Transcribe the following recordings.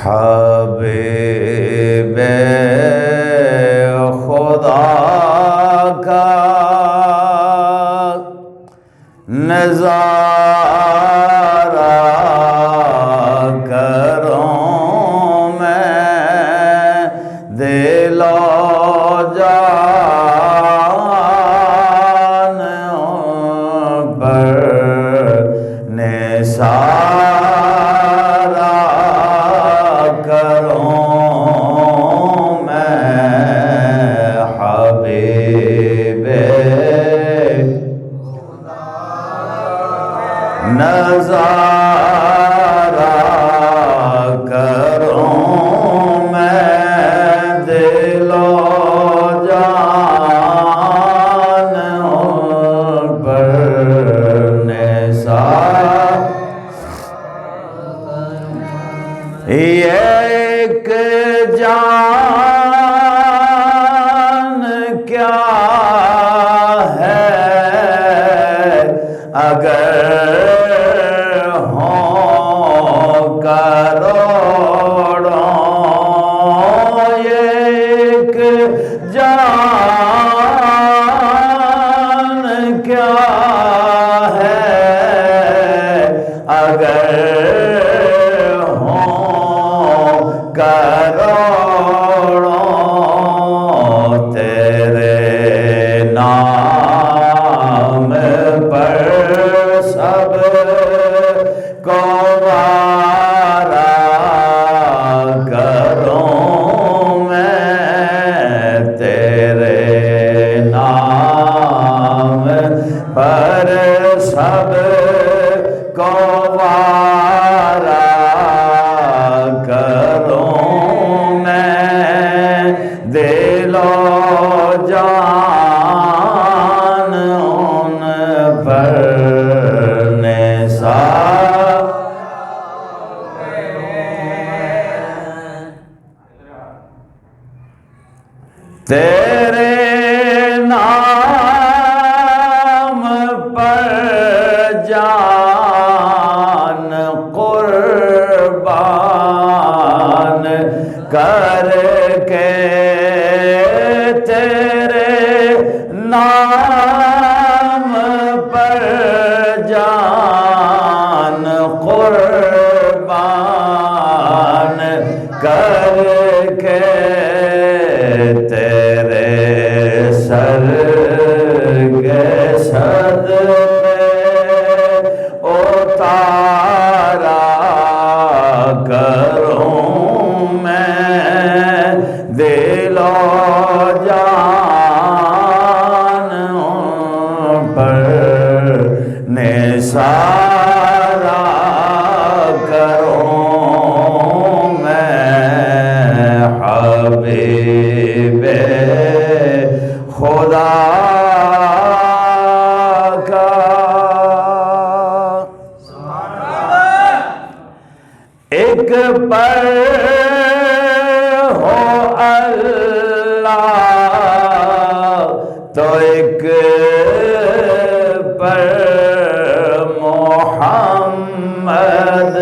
حبیب خدا کا نظارہ کروں میں دل و جان پر نثارہ کروں میں حبیب نظارہ کروں میں دل و جان پر نثار ایک جان کیا ہے اگر ایک جان کیا ہے اگر ہوں کروڑوں تیرے نام پر سب کو پر سب کو وارا کروں میں دل و جان ان پر نثار تیرے جان قربان کر کے تیرے نام پر جان قربان کر کے تیرے سر کے صدقے اتارا کروں میں دل و جان پر نثارہ کروں میں حبیب خدا ایک پر ہو اللہ تو ایک پر محمد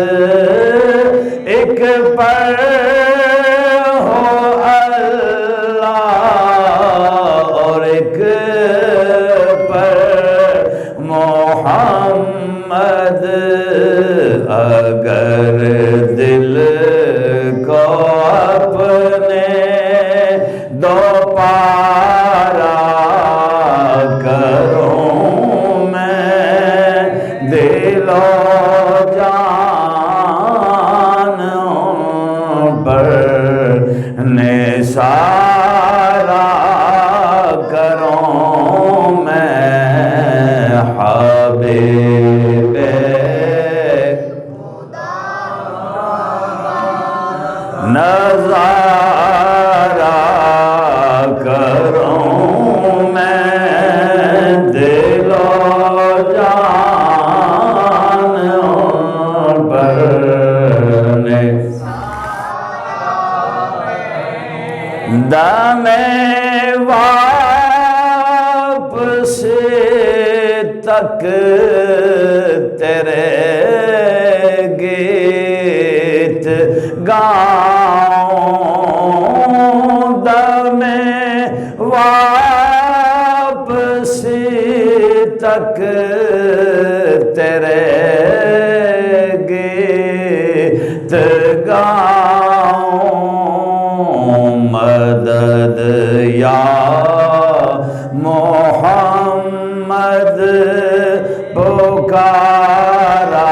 ایک پر ہو اللہ اور ایک پر محمد اگر دل کو اپنے دو پارا کروں میں دل و جان پر نثارہ کروں میں حبیب نظارہ کروں میں دل و جان پر دم واپسی تک تیرے گیت گاؤں دم واپسی تک تیرے گیت گاؤں مدد یا محمد پکارا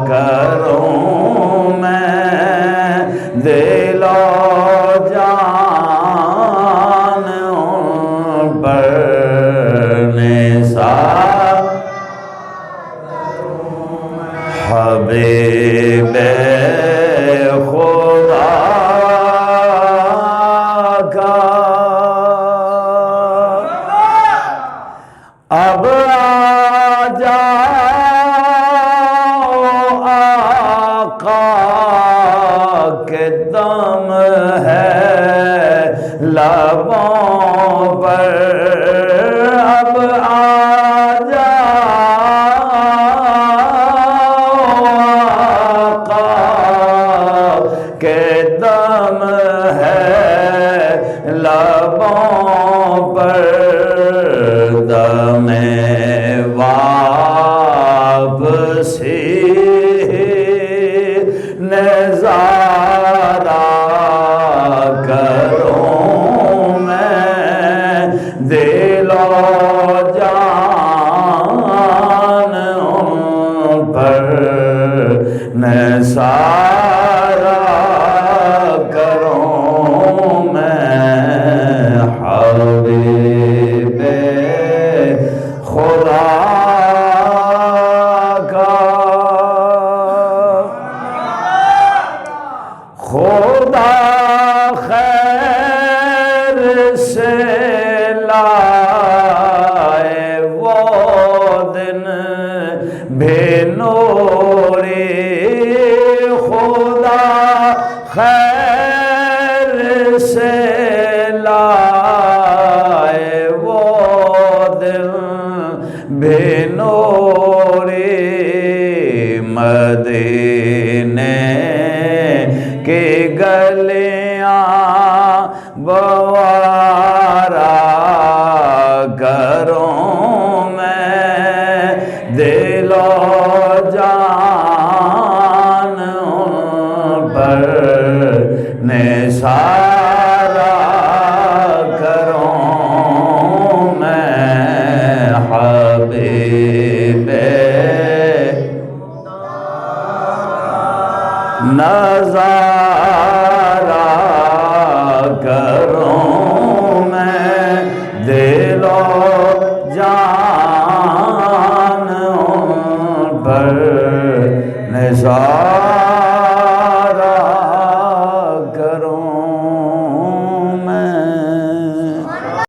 کروں میں دل و جان پر نثار حبیب خدا کا اب آجا آقا کے دم ہے لبوں پر اب آجا آقا کے دم ہے لبوں پر دم واپسی نظارہ کروں میں دل و جان پر نثارہ کروں میں حبیب خدا کا خدا خیر سے لائے وہ دن بھی نوری خدا خیر سے لائے وہ دن بھی نوری مدینے کی گلیاں بوارا کروں میں دل و جان پر نثارہ کروں میں حبیب نظارہ کروں میں دل و جان پر